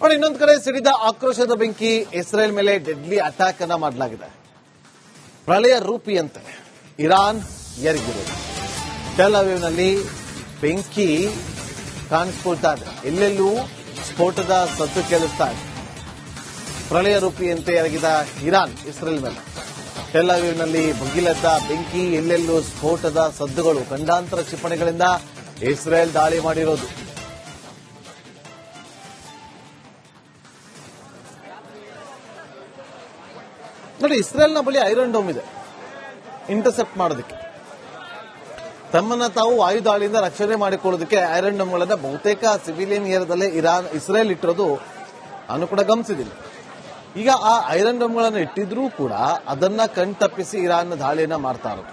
ನೋಡಿ, ಇನ್ನೊಂದು ಕಡೆ ಸಿಡಿದ ಆಕ್ರೋಶದ ಬೆಂಕಿ. ಇಸ್ರೇಲ್ ಮೇಲೆ ಡೆಡ್ಲಿ ಅಟ್ಯಾಕ್ ಅನ್ನ ಮಾಡಲಾಗಿದೆ. ಪ್ರಳಯ ರೂಪಿಯಂತೆ ಇರಾನ್ ಎರಗಿರೋದು. ಟೆಲ್ ಅವೀವ್ನಲ್ಲಿ ಬೆಂಕಿ ಕಾಣಿಸ್ಕೊಳ್ತಾ ಇದೆ. ಎಲ್ಲೆಲ್ಲೂ ಸ್ಫೋಟದ ಸದ್ದು ಕೇಳಿಸ್ತಾ ಇದೆ. ಪ್ರಳಯ ರೂಪಿಯಂತೆ ಎರಗಿದ ಇರಾನ್ ಇಸ್ರೇಲ್ ಮೇಲೆ. ಟೆಲ್ ಅವೀವ್ನಲ್ಲಿ ಭುಗಿಲೆದ್ದ ಬೆಂಕಿ, ಎಲ್ಲೆಲ್ಲೂ ಸ್ಫೋಟದ ಸದ್ದುಗಳು. ಖಂಡಾಂತರ ಕ್ಷಿಪಣಿಗಳಿಂದ ಇಸ್ರೇಲ್ ದಾಳಿ ಮಾಡಿರೋದು. ನೋಡಿ, ಇಸ್ರೇಲ್ನ ಬಳಿ ಐರನ್ ಡೋಮ್ ಇದೆ ಇಂಟರ್ಸೆಪ್ಟ್ ಮಾಡೋದಕ್ಕೆ. ತಮ್ಮನ್ನ ತಾವು ವಾಯುದಾಳಿಯಿಂದ ರಕ್ಷಣೆ ಮಾಡಿಕೊಳ್ಳೋದಕ್ಕೆ ಐರನ್ ಡೋಮ್ಗಳನ್ನ ಬಹುತೇಕ ಸಿವಿಲಿಯನ್ ಏರಿಯಾದಲ್ಲೇ ಇಸ್ರೇಲ್ ಇಟ್ಟಿರೋದು ನಾನು ಕೂಡ ಗಮನಿಸಿದ್ದೀನಿ. ಈಗ ಆ ಐರನ್ ಡೋಮ್ಗಳನ್ನು ಇಟ್ಟಿದ್ರೂ ಕೂಡ ಅದನ್ನ ಕಣ್ತಪ್ಪಿಸಿ ಇರಾನ್ ದಾಳಿಯನ್ನ ಮಾಡ್ತಾ ಇರೋದು.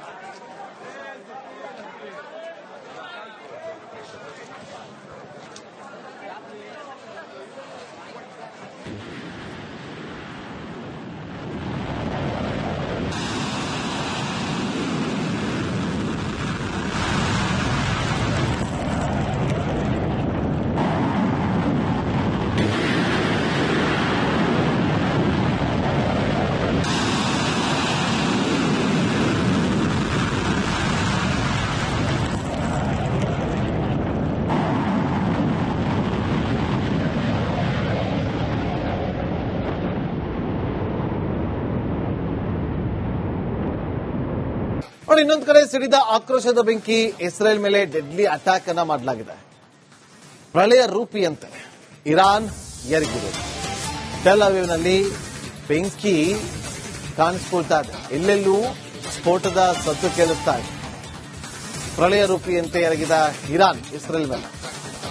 ನೋಡಿ, ಇನ್ನೊಂದು ಕಡೆ ಸಿಡಿದ ಆಕ್ರೋಶದ ಬೆಂಕಿ. ಇಸ್ರೇಲ್ ಮೇಲೆ ಡೆಡ್ಲಿ ಅಟ್ಯಾಕ್ ಅನ್ನ ಮಾಡಲಾಗಿದೆ. ಪ್ರಳಯ ರೂಪಿಯಂತೆ ಇರಾನ್ ಎರಗಿರೋದು. ಟೆಲ್ ಅವೀವ್ನಲ್ಲಿ ಬೆಂಕಿ ಕಾಣಿಸ್ಕೊಳ್ತಾ ಇದೆ. ಎಲ್ಲೆಲ್ಲೂ ಸ್ಫೋಟದ ಸದ್ದು ಕೇಳಿಸ್ತಾ ಇದೆ. ಪ್ರಳಯ ರೂಪಿಯಂತೆ ಎರಗಿದ ಇರಾನ್ ಇಸ್ರೇಲ್ ಮೇಲೆ.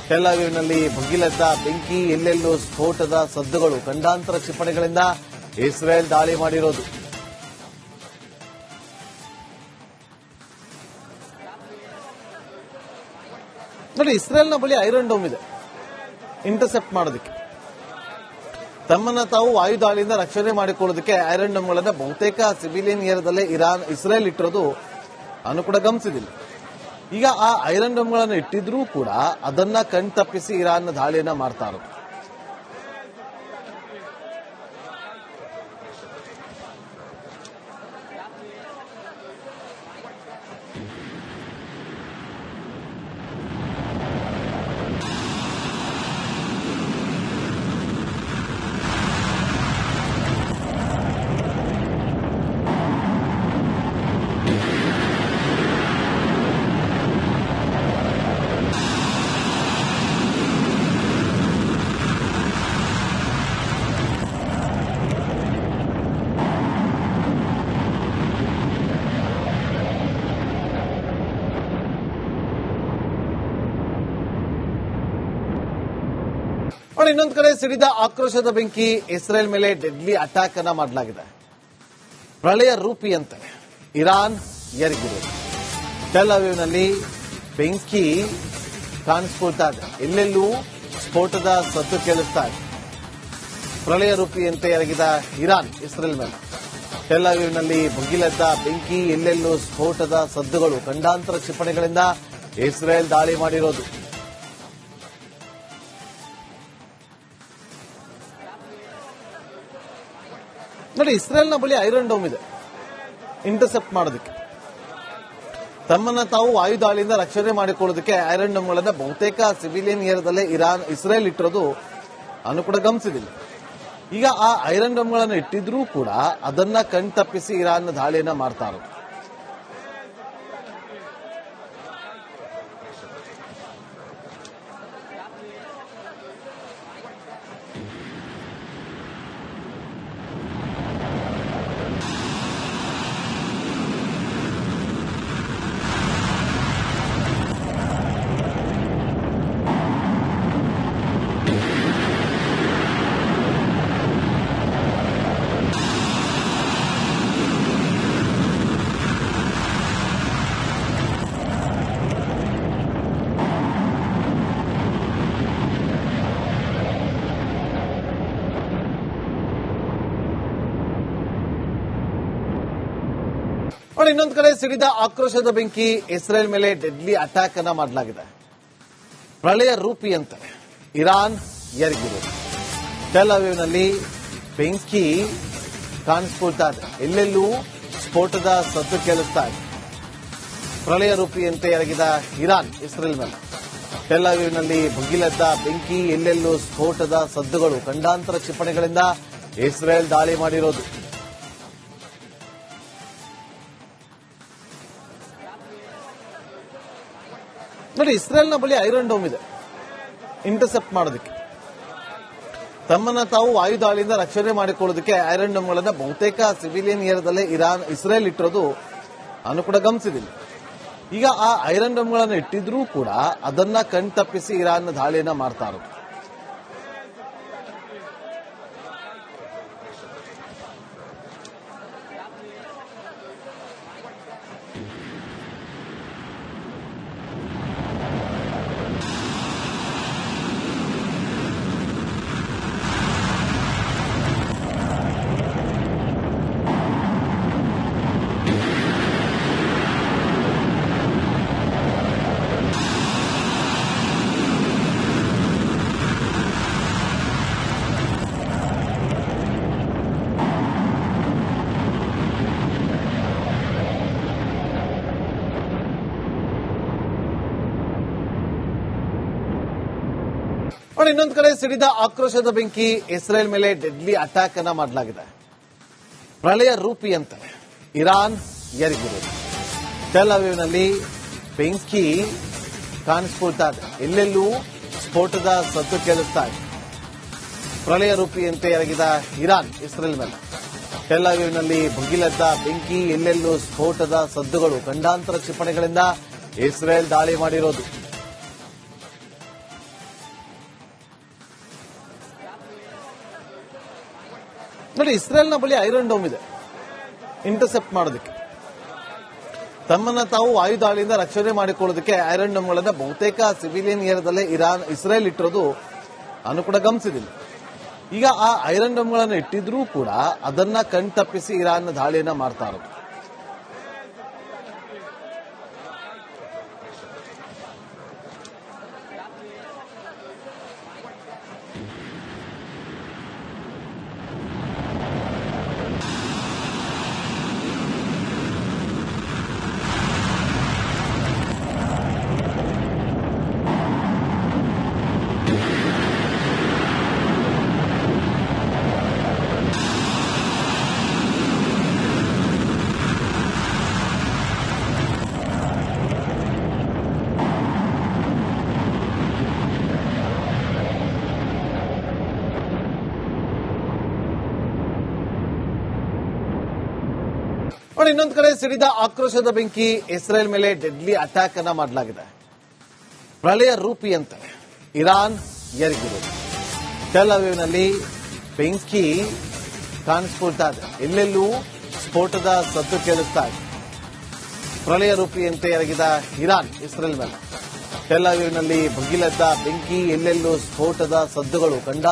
ಟೆಲ್ ಅವೀವ್ನಲ್ಲಿ ಭುಗಿಲೆದ್ದ ಬೆಂಕಿ, ಎಲ್ಲೆಲ್ಲೂ ಸ್ಫೋಟದ ಸದ್ದುಗಳು. ಖಂಡಾಂತರ ಕ್ಷಿಪಣಿಗಳಿಂದ ಇಸ್ರೇಲ್ ದಾಳಿ ಮಾಡಿರೋದು. ನೋಡಿ, ಇಸ್ರೇಲ್ನ ಬಳಿ ಐರನ್ ಡೋಮ್ ಇದೆ ಇಂಟರ್ಸೆಪ್ಟ್ ಮಾಡೋದಕ್ಕೆ. ತಮ್ಮನ್ನ ತಾವು ವಾಯುದಾಳಿಯಿಂದ ರಕ್ಷಣೆ ಮಾಡಿಕೊಳ್ಳೋದಕ್ಕೆ ಐರನ್ ಡೋಮ್ಗಳನ್ನ ಬಹುತೇಕ ಸಿವಿಲಿಯನ್ ಏರಿಯಾದಲ್ಲೇ ಇಸ್ರೇಲ್ ಇಟ್ಟಿರೋದು ನಾನು ಕೂಡ ಗಮನಿಸಿದ್ದೀನಿ. ಈಗ ಆ ಐರನ್ ಡೋಮ್ಗಳನ್ನು ಇಟ್ಟಿದ್ರೂ ಕೂಡ ಅದನ್ನ ಕಣ್ತಪ್ಪಿಸಿ ಇರಾನ್ ದಾಳಿಯನ್ನ ಮಾಡ್ತಾ ಇರೋದು. ನೋಡಿ, ಇನ್ನೊಂದು ಕಡೆ ಸಿಡಿದ ಆಕ್ರೋಶದ ಬೆಂಕಿ. ಇಸ್ರೇಲ್ ಮೇಲೆ ಡೆಡ್ಲಿ ಅಟ್ಯಾಕ್ ಅನ್ನ ಮಾಡಲಾಗಿದೆ. ಪ್ರಳಯ ರೂಪಿಯಂತೆ ಇರಾನ್ ಎರಗಿರೋದು. ಟೆಲ್ ಅವೀವ್ನಲ್ಲಿ ಬೆಂಕಿ ಕಾಣಿಸ್ಕೊಳ್ತಾ ಇದೆ. ಎಲ್ಲೆಲ್ಲೂ ಸ್ಫೋಟದ ಸದ್ದು ಕೇಳಿಸ್ತಾ ಇದೆ. ಪ್ರಳಯ ರೂಪಿಯಂತೆ ಎರಗಿದ ಇರಾನ್ ಇಸ್ರೇಲ್ ಮೇಲೆ. ಟೆಲ್ ಅವೀವ್ನಲ್ಲಿ ಭುಗಿಲೆದ್ದ ಬೆಂಕಿ, ಎಲ್ಲೆಲ್ಲೂ ಸ್ಫೋಟದ ಸದ್ದುಗಳು. ಖಂಡಾಂತರ ಕ್ಷಿಪಣಿಗಳಿಂದ ಇಸ್ರೇಲ್ ದಾಳಿ ಮಾಡಿರೋದು. ನೋಡಿ, ಇಸ್ರೇಲ್ನ ಬಳಿ ಐರನ್ ಡೋಮ್ ಇದೆ ಇಂಟರ್ಸೆಪ್ಟ್ ಮಾಡೋದಕ್ಕೆ. ತಮ್ಮನ್ನ ತಾವು ವಾಯುದಾಳಿಯಿಂದ ರಕ್ಷಣೆ ಮಾಡಿಕೊಳ್ಳೋದಕ್ಕೆ ಐರನ್ ಡೋಮ್ಗಳನ್ನ ಬಹುತೇಕ ಸಿವಿಲಿಯನ್ ಏರಿಯಾದಲ್ಲೇ ಇಸ್ರೇಲ್ ಇಟ್ಟಿರೋದು ನಾನು ಕೂಡ ಗಮನಿಸಿದ್ದೀನಿ. ಈಗ ಆ ಐರನ್ ಡೋಮ್ಗಳನ್ನು ಇಟ್ಟಿದ್ರೂ ಕೂಡ ಅದನ್ನ ಕಣ್ತಪ್ಪಿಸಿ ಇರಾನ್ ದಾಳಿಯನ್ನ ಮಾಡ್ತಾ ಇರೋದು. ನೋಡಿ, ಇನ್ನೊಂದು ಕಡೆ ಸಿಡಿದ ಆಕ್ರೋಶದ ಬೆಂಕಿ. ಇಸ್ರೇಲ್ ಮೇಲೆ ಡೆಡ್ಲಿ ಅಟ್ಯಾಕ್ ಅನ್ನ ಮಾಡಲಾಗಿದೆ. ಪ್ರಳಯ ರೂಪಿಯಂತೆ ಇರಾನ್ ಎರಗಿರೋದು. ಟೆಲ್ ಅವೀವ್ನಲ್ಲಿ ಬೆಂಕಿ ಕಾಣಿಸ್ಕೊಳ್ತಾ ಇದೆ. ಎಲ್ಲೆಲ್ಲೂ ಸ್ಫೋಟದ ಸದ್ದು ಕೇಳಿಸ್ತಾ ಇದೆ. ಪ್ರಳಯ ರೂಪಿಯಂತೆ ಎರಗಿದ ಇರಾನ್ ಇಸ್ರೇಲ್ ಮೇಲೆ. ಟೆಲ್ ಅವೀವ್ನಲ್ಲಿ ಭುಗಿಲೆದ್ದ ಬೆಂಕಿ, ಎಲ್ಲೆಲ್ಲೂ ಸ್ಫೋಟದ ಸದ್ದುಗಳು, ಖಂಡಾಂತರ ಕ್ಷಿಪಣಿಗಳಿಂದ ಇಸ್ರೇಲ್ ದಾಳಿ ಮಾಡಿರೋದು. ನೋಡಿ, ಇಸ್ರೇಲ್ನ ಬಳಿ ಐರನ್ ಡೋಮ್ ಇದೆ ಇಂಟರ್ಸೆಪ್ಟ್ ಮಾಡೋದಕ್ಕೆ. ತಮ್ಮನ್ನ ತಾವು ವಾಯು ದಾಳಿಯಿಂದ ರಕ್ಷಣೆ ಮಾಡಿಕೊಳ್ಳೋದಕ್ಕೆ ಐರನ್ ಡೋಮ್ಗಳನ್ನ ಬಹುತೇಕ ಸಿವಿಲಿಯನ್ ಏರಿಯಾದಲ್ಲೇ ಇಸ್ರೇಲ್ ಇಟ್ಟಿರೋದು ನಾನು ಕೂಡ ಗಮನಿಸಿದ್ದೀನಿ. ಈಗ ಆ ಐರನ್ ಡೋಮ್ಗಳನ್ನು ಇಟ್ಟಿದ್ರೂ ಕೂಡ ಅದನ್ನ ಕಣ್ತಪ್ಪಿಸಿ ಇರಾನ್ ದಾಳಿಯನ್ನ ಮಾಡ್ತಾ ಇರೋದು. ನೋಡಿ, ಇನ್ನೊಂದು ಕಡೆ ಸಿಡಿದ ಆಕ್ರೋಶದ ಬೆಂಕಿ, ಇಸ್ರೇಲ್ ಮೇಲೆ ಡೆಡ್ಲಿ ಅಟ್ಯಾಕ್ ಅನ್ನ ಮಾಡಲಾಗಿದೆ. ಪ್ರಳಯ ರೂಪಿಯಂತೆ ಇರಾನ್ ಎರಗಿರೋದು. ಟೆಲ್ ಅವೀವ್ನಲ್ಲಿ ಬೆಂಕಿ ಕಾಣಿಸ್ಕೊಳ್ತಾ ಇದೆ. ಎಲ್ಲೆಲ್ಲೂ ಸ್ಫೋಟದ ಸದ್ದು ಕೇಳಿಸ್ತಾ ಇದೆ. ಪ್ರಳಯ ರೂಪಿಯಂತೆ ಎರಗಿದ ಇರಾನ್ ಇಸ್ರೇಲ್ ಮೇಲೆ. ಟೆಲ್ ಅವೀವ್ನಲ್ಲಿ ಭುಗಿಲೆದ್ದ ಬೆಂಕಿ, ಎಲ್ಲೆಲ್ಲೂ ಸ್ಫೋಟದ ಸದ್ದುಗಳು, ಖಂಡಾಂತರ ಕ್ಷಿಪಣಿಗಳಿಂದ ಇಸ್ರೇಲ್ ದಾಳಿ ಮಾಡಿರೋದು. ನೋಡಿ, ಇಸ್ರೇಲ್ನ ಬಳಿ ಐರನ್ ಡೋಮ್ ಇದೆ ಇಂಟರ್ಸೆಪ್ಟ್ ಮಾಡೋದಕ್ಕೆ. ತಮ್ಮನ್ನ ತಾವು ವಾಯು ದಾಳಿಯಿಂದ ರಕ್ಷಣೆ ಮಾಡಿಕೊಳ್ಳೋದಕ್ಕೆ ಐರನ್ ಡೋಮ್ಗಳನ್ನ ಬಹುತೇಕ ಸಿವಿಲಿಯನ್ ಏರಿಯಾದಲ್ಲೇ ಇಸ್ರೇಲ್ ಇಟ್ಟಿರೋದು ನಾನು ಕೂಡ ಗಮನಿಸಿದ್ದೀನಿ. ಈಗ ಆ ಐರನ್ ಡೋಮ್ಗಳನ್ನು ಇಟ್ಟಿದ್ರೂ ಕೂಡ ಅದನ್ನ ಕಣ್ತಪ್ಪಿಸಿ ಇರಾನ್ ದಾಳಿಯನ್ನ ಮಾಡ್ತಾ ಇರೋದು. ನೋಡಿ, ಇನ್ನೊಂದು ಕಡೆ ಸಿಡಿದ ಆಕ್ರೋಶದ ಬೆಂಕಿ, ಇಸ್ರೇಲ್ ಮೇಲೆ ಡೆಡ್ಲಿ ಅಟ್ಯಾಕ್ ಅನ್ನ ಮಾಡಲಾಗಿದೆ. ಪ್ರಳಯ ರೂಪಿಯಂತೆ ಇರಾನ್ ಎರಗಿರೋದು. ಟೆಲ್ ಅವೀವ್ನಲ್ಲಿ ಬೆಂಕಿ ಕಾಣಿಸ್ಕೊಳ್ತಾ ಇದೆ. ಎಲ್ಲೆಲ್ಲೂ ಸ್ಫೋಟದ ಸದ್ದು ಕೇಳಿಸ್ತಾ ಇದೆ. ಪ್ರಳಯ ರೂಪಿಯಂತೆ ಎರಗಿದ ಇರಾನ್ ಇಸ್ರೇಲ್ ಮೇಲೆ. ಟೆಲ್ ಅವೀವ್ನಲ್ಲಿ ಭುಗಿಲೆದ್ದ ಬೆಂಕಿ, ಎಲ್ಲೆಲ್ಲೂ ಸ್ಫೋಟದ ಸದ್ದುಗಳು, ಖಂಡಾಂತರ